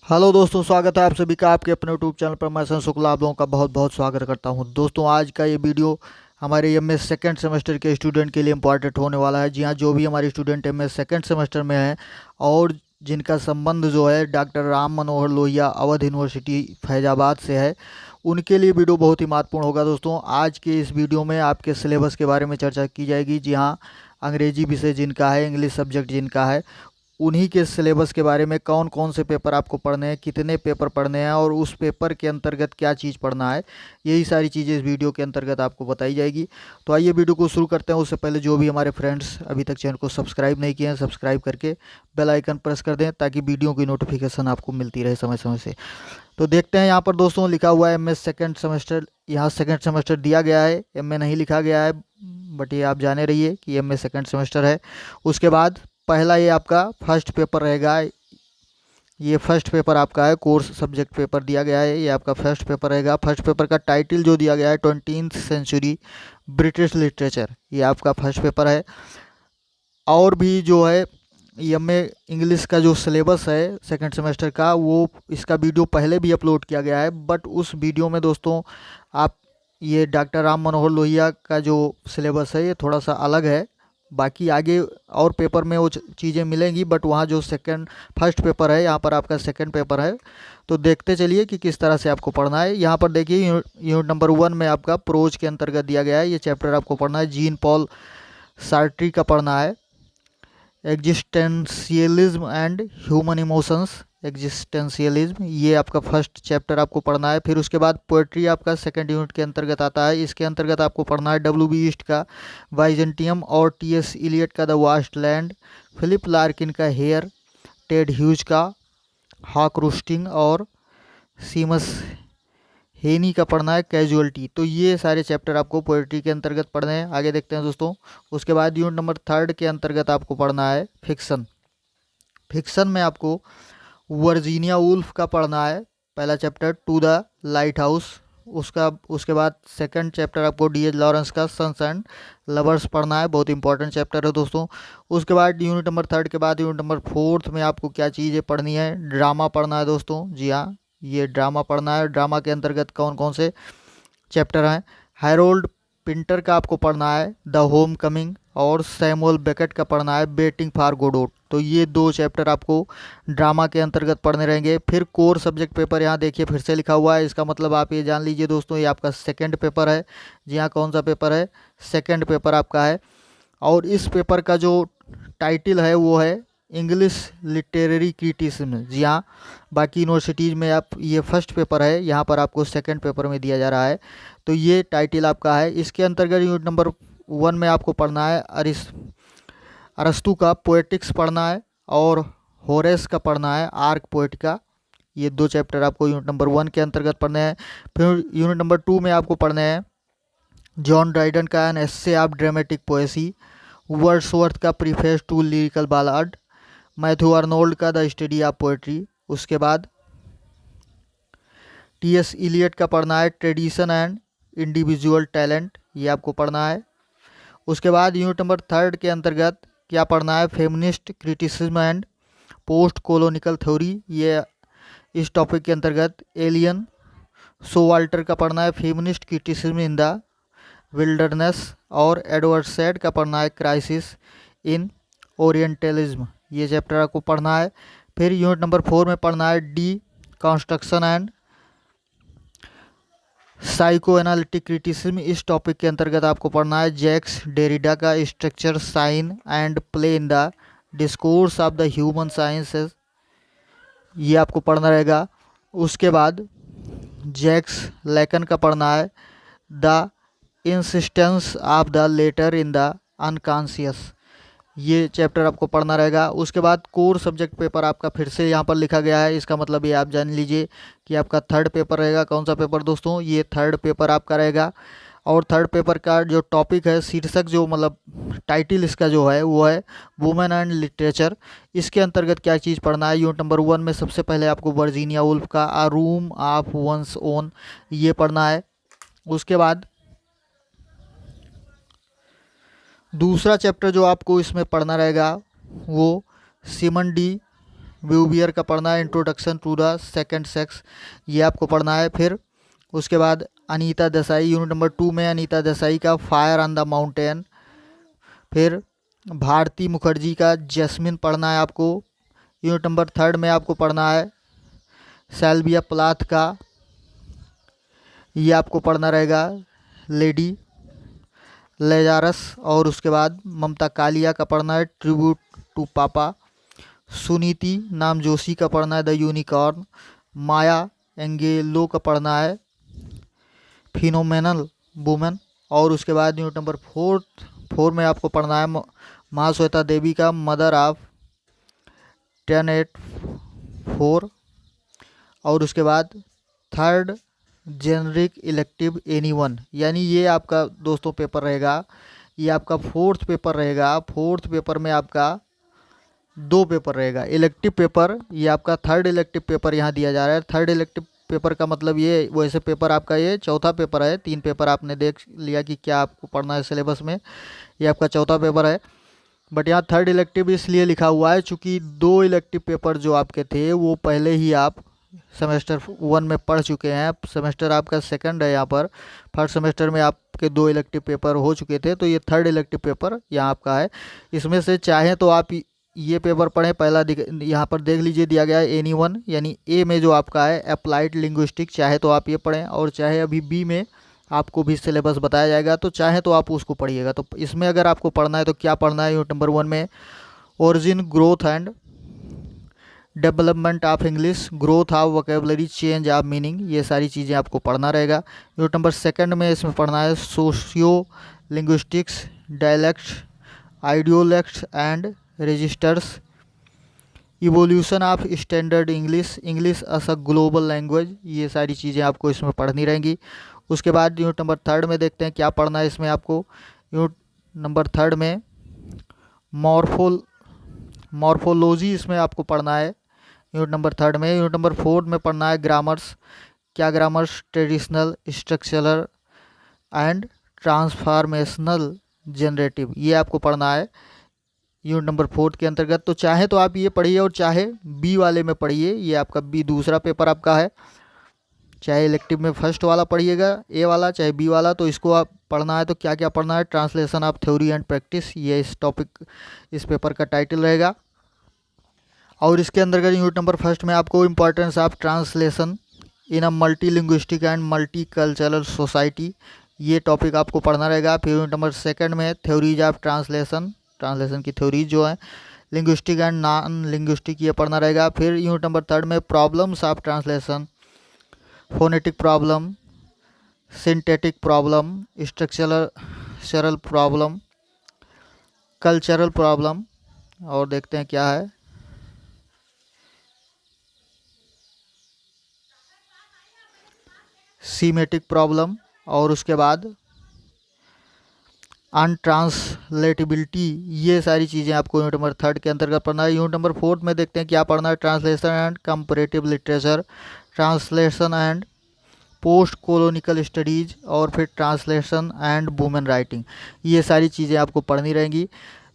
Hello दोस्तों, स्वागत है आप सभी का आपके अपने यूट्यूब चैनल पर। मैं संजय शुक्ला आप लोगों का बहुत बहुत स्वागत करता हूं। दोस्तों, आज का ये वीडियो हमारे एमएस सेकंड सेमेस्टर के स्टूडेंट के लिए इम्पॉर्टेंट होने वाला है। जी हाँ, जो भी हमारे स्टूडेंट एमएस सेकंड सेमेस्टर में हैं और जिनका संबंध जो है डॉक्टर राम मनोहर लोहिया अवध यूनिवर्सिटी फैजाबाद से है, उनके लिए वीडियो बहुत ही महत्वपूर्ण होगा। दोस्तों, आज के इस वीडियो में आपके सिलेबस के बारे में चर्चा की जाएगी। जी हाँ, अंग्रेजी विषय जिनका है, इंग्लिश सब्जेक्ट जिनका है, उन्हीं के सिलेबस के बारे में कौन कौन से पेपर आपको पढ़ने हैं, कितने पेपर पढ़ने हैं और उस पेपर के अंतर्गत क्या चीज़ पढ़ना है, यही सारी चीज़ें इस वीडियो के अंतर्गत आपको बताई जाएगी। तो आइए वीडियो को शुरू करते हैं। उससे पहले जो भी हमारे फ्रेंड्स अभी तक चैनल को सब्सक्राइब नहीं किए हैं, सब्सक्राइब करके बेल आइकन प्रेस कर दें ताकि वीडियो की नोटिफिकेशन आपको मिलती रहे समय समय से। तो देखते हैं, यहाँ पर दोस्तों लिखा हुआ है एमएस सेकेंड सेमेस्टर। यहाँ सेकेंड सेमेस्टर दिया गया है, एमए नहीं लिखा गया है, बट ये आप जाने रहिए कि एमए सेकेंड सेमेस्टर है। उसके बाद पहला ये आपका फर्स्ट पेपर रहेगा। ये फर्स्ट पेपर आपका है, कोर्स सब्जेक्ट पेपर दिया गया है, ये आपका फर्स्ट पेपर रहेगा। फर्स्ट पेपर का टाइटल जो दिया गया है 20th सेंचुरी ब्रिटिश लिटरेचर, ये आपका फर्स्ट पेपर है। और भी जो है एमए इंग्लिश का जो सिलेबस है सेकंड सेमेस्टर का, वो इसका वीडियो पहले भी अपलोड किया गया है, बट उस वीडियो में दोस्तों आप ये डॉक्टर राम मनोहर लोहिया का जो सिलेबस है ये थोड़ा सा अलग है। बाकी आगे और पेपर में वो चीज़ें मिलेंगी, बट वहाँ जो सेकंड फर्स्ट पेपर है, यहाँ पर आपका सेकंड पेपर है। तो देखते चलिए कि किस तरह से आपको पढ़ना है। यहाँ पर देखिए यूनिट नंबर 1 में आपका प्रोज के अंतर्गत दिया गया है, ये चैप्टर आपको पढ़ना है। जीन पॉल सार्ट्री का पढ़ना है, existentialism and human emotions, existentialism, ये आपका फर्स्ट चैप्टर आपको पढ़ना है। फिर उसके बाद पोएट्री आपका सेकंड यूनिट के अंतर्गत आता है। इसके अंतर्गत आपको पढ़ना है डब्ल्यू बी ईस्ट का वाइजेंटियम और टी एस इलियट का the waste land, Philip Larkin का हेयर, टेड ह्यूज का हॉक रूस्टिंग और सीमस हेनी का पढ़ना है कैजुअलिटी। तो ये सारे चैप्टर आपको पोएट्री के अंतर्गत पढ़ने हैं। आगे देखते हैं दोस्तों। उसके बाद यूनिट नंबर 3 के अंतर्गत आपको पढ़ना है फिक्सन। फिक्सन में आपको वर्जीनिया वुल्फ का पढ़ना है, पहला chapter two the light house. उसके बाद सेकंड चैप्टर आपको डी एच लॉरेंस का सन्स एंड लवर्स पढ़ना है, बहुत इंपॉर्टेंट चैप्टर है दोस्तों। उसके बाद यूनिट नंबर 3 के बाद यूनिट नंबर 4 में आपको क्या चीज़ें पढ़नी है, ड्रामा पढ़ना है दोस्तों। जी हाँ, ये ड्रामा पढ़ना है। ड्रामा के अंतर्गत कौन कौन से चैप्टर हैं, हैरोल्ड पिंटर का आपको पढ़ना है द होम कमिंग और सैमुअल बेकेट का पढ़ना है वेटिंग फॉर गोडोट। तो ये 2 चैप्टर आपको ड्रामा के अंतर्गत पढ़ने रहेंगे। फिर कोर सब्जेक्ट पेपर यहाँ देखिए फिर से लिखा हुआ है, इसका मतलब आप ये जान लीजिए दोस्तों ये आपका सेकंड पेपर है। जी हाँ, कौन सा पेपर है, सेकंड पेपर आपका है। और इस पेपर का जो टाइटल है वो है इंग्लिश लिटरेरी क्रिटिसिज्म। जी हाँ, बाकी यूनिवर्सिटीज़ में आप ये फर्स्ट पेपर है, यहाँ पर आपको सेकंड पेपर में दिया जा रहा है। तो ये टाइटल आपका है। इसके अंतर्गत यूनिट नंबर 1 में आपको पढ़ना है अरस्तु का पोएटिक्स पढ़ना है और होरेस का पढ़ना है आर्क पोएट का। ये 2 चैप्टर आपको यूनिट नंबर 1 के अंतर्गत पढ़ने हैं। फिर यूनिट नंबर 2 में आपको पढ़ने हैं जॉन ड्राइडन का an essay of dramatic poesy, Wordsworth का preface to lyrical ballad, Matthew Arnold का द स्टडी ऑफ पोएट्री। उसके बाद टी एस इलियट का पढ़ना है ट्रेडिशन एंड इंडिविजुअल टैलेंट, ये आपको पढ़ना है। उसके बाद यूनिट नंबर 3 के अंतर्गत क्या पढ़ना है, feminist criticism and post colonial theory, ये इस टॉपिक के अंतर्गत एलियन सोवाल्टर का पढ़ना है feminist criticism in the wilderness और एडवर्ड सैड का पढ़ना है क्राइसिस इन ओरिएंटलिज्म, ये चैप्टर आपको पढ़ना है। फिर यूनिट नंबर 4 में पढ़ना है deconstruction and psycho analytic criticism, इस टॉपिक के अंतर्गत आपको पढ़ना है जैक्स डेरिडा का structure sign and play in the discourse of the human sciences, ये आपको पढ़ना रहेगा। उसके बाद जैक्स लैकन का पढ़ना है the insistence of the letter in the unconscious, ये चैप्टर आपको पढ़ना रहेगा। उसके बाद कोर सब्जेक्ट पेपर आपका फिर से यहाँ पर लिखा गया है, इसका मतलब ये आप जान लीजिए कि आपका थर्ड पेपर रहेगा। कौन सा पेपर दोस्तों, ये थर्ड पेपर आपका रहेगा। और थर्ड पेपर का जो टॉपिक है, शीर्षक जो मतलब टाइटल इसका जो है वो है वुमेन एंड लिटरेचर। इसके अंतर्गत क्या चीज़ पढ़ना है, यूनिट नंबर 1 में सबसे पहले आपको वर्जीनिया वुल्फ का आ रूम ऑफ वंस ओन, ये पढ़ना है। उसके बाद दूसरा चैप्टर जो आपको इसमें पढ़ना रहेगा वो सिमन डी व्यूबियर का पढ़ना है introduction to the second sex, ये आपको पढ़ना है। फिर उसके बाद अनीता देसाई, यूनिट नंबर 2 में अनीता देसाई का फायर ऑन द माउंटेन। फिर भारती मुखर्जी का जैस्मिन पढ़ना है आपको। यूनिट नंबर 3 में आपको पढ़ना है सैल्विया प्लाथ का, ये आपको पढ़ना रहेगा लेडी लेजारस। और उसके बाद ममता कालिया का पढ़ना है ट्रिब्यूट टू पापा। सुनीति नाम जोशी का पढ़ना है द यूनिकॉर्न। माया एंगेलो का पढ़ना है फिनोमेनल वुमेन। और उसके बाद यूनिट नंबर 4 में आपको पढ़ना है महाश्वेता देवी का मदर ऑफ 1084। और उसके बाद 3rd जेनरिक इलेक्टिव एनीवन, यानी ये आपका दोस्तों पेपर रहेगा, ये आपका 4th पेपर रहेगा। 4th पेपर में आपका 2 पेपर रहेगा इलेक्टिव पेपर, ये आपका 3rd इलेक्टिव पेपर यहाँ दिया जा रहा है। 3rd इलेक्टिव पेपर का मतलब ये वैसे पेपर आपका ये 4था पेपर है। 3 पेपर आपने देख लिया कि क्या आपको पढ़ना है सिलेबस में, ये आपका 4था पेपर है। बट यहाँ 3rd इलेक्टिव इसलिए लिखा हुआ है चूँकि 2 इलेक्टिव पेपर जो आपके थे वो पहले ही आप सेमेस्टर 1 में पढ़ चुके हैं। सेमेस्टर आपका 2nd है यहाँ पर, 1st सेमेस्टर में आपके 2 इलेक्टिव पेपर हो चुके थे, तो ये 3rd इलेक्टिव पेपर यहाँ आपका है। इसमें से चाहें तो आप ये पेपर पढ़ें, पहला यहाँ पर देख लीजिए दिया गया है एनीवन, यानी ए में जो आपका है अप्लाइड लिंग्विस्टिक, चाहे तो आप ये पढ़ें, और चाहे अभी बी में आपको भी सिलेबस बताया जाएगा तो चाहे तो आप उसको पढ़िएगा। तो इसमें अगर आपको पढ़ना है तो क्या पढ़ना है, यूनिट नंबर 1 में origin growth and development of English, growth of vocabulary, change of meaning, ये सारी चीज़ें आपको पढ़ना रहेगा। यूनिट नंबर 2 में इसमें पढ़ना है socio linguistics, dialects, idiolects and registers, evolution of standard English, English as a global language, ये सारी चीज़ें आपको इसमें पढ़नी रहेंगी। उसके बाद यूनिट नंबर 3 में देखते हैं क्या पढ़ना है इसमें आपको। यूनिट नंबर 3 में मॉर्फोलॉजी इसमें आपको पढ़ना है यूनिट नंबर 3 में। यूनिट नंबर 4 में पढ़ना है ग्रामर्स, क्या grammars, traditional, structural and transformational generative, ये आपको पढ़ना है यूनिट नंबर 4 के अंतर्गत। तो चाहे तो आप ये पढ़िए और चाहे बी वाले में पढ़िए, ये आपका बी दूसरा पेपर आपका है। चाहे इलेक्टिव में फर्स्ट वाला पढ़िएगा ए वाला, चाहे बी वाला, तो इसको आप पढ़ना है तो क्या क्या पढ़ना है, translation of theory and practice, ये इस टॉपिक इस पेपर का टाइटल रहेगा। और इसके अंतर्गत यूनिट नंबर 1 में आपको importance of translation in a multi linguistic and multi cultural society, ये टॉपिक आपको पढ़ना रहेगा। फिर यूनिट नंबर 2 में थ्योरीज ऑफ ट्रांसलेशन, ट्रांसलेशन की थ्योरीज जो है, लिंग्विस्टिक एंड नॉन लिंग्विस्टिक, ये पढ़ना रहेगा। फिर यूनिट नंबर 3 में problems of translation, phonetic problem, synthetic problem, structural problem, cultural problem, और देखते हैं क्या है, सीमेटिक प्रॉब्लम, और उसके बाद अनट्रांसलेटेबिलिटी, ये सारी चीज़ें आपको यूनिट नंबर 3 के अंतर्गत पढ़ना है। यूनिट नंबर 4 में देखते हैं क्या पढ़ना है, translation and comparative literature, translation and post colonial studies, और फिर ट्रांसलेशन एंड वुमेन राइटिंग, ये सारी चीज़ें आपको पढ़नी रहेंगी।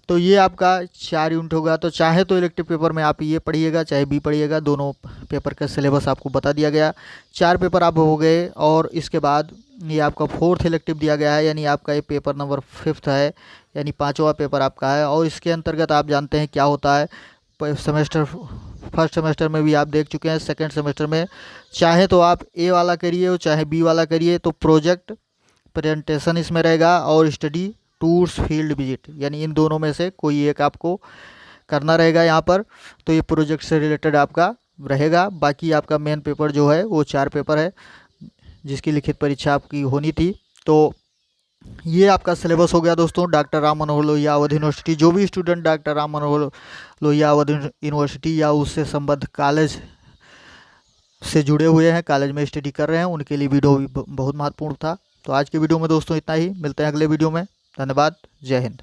तो ये आपका 4 यूनिट होगा। तो चाहे तो इलेक्टिव पेपर में आप ये पढ़िएगा चाहे बी पढ़िएगा, दोनों पेपर का सिलेबस आपको बता दिया गया। 4 पेपर आप हो गए, और इसके बाद ये आपका 4th इलेक्टिव दिया गया है, यानी आपका ये पेपर नंबर 5th है, यानी 5वां पेपर आपका है। और इसके अंतर्गत आप जानते हैं क्या होता है, सेमेस्टर फर्स्ट सेमेस्टर में भी आप देख चुके हैं, सेकंड सेमेस्टर में चाहे तो आप ए वाला करिए और चाहे बी वाला करिए, तो प्रोजेक्ट प्रेजेंटेशन इसमें रहेगा और स्टडी टूर्स फील्ड विजिट, यानी इन दोनों में से कोई एक आपको करना रहेगा यहाँ पर। तो ये प्रोजेक्ट से रिलेटेड आपका रहेगा। बाकी आपका मेन पेपर जो है वो 4 पेपर है जिसकी लिखित परीक्षा आपकी होनी थी। तो ये आपका सिलेबस हो गया दोस्तों। डॉक्टर राम मनोहर लोहिया अवध यूनिवर्सिटी, जो भी student doctor Ram Manohar Lohia Awadh university या उससे संबद्ध कॉलेज से जुड़े हुए हैं, कॉलेज में स्टडी कर रहे हैं, उनके लिए वीडियो भी बहुत महत्वपूर्ण था। तो आज के वीडियो में दोस्तों इतना ही, मिलते हैं अगले वीडियो में। धन्यवाद, जय हिंद।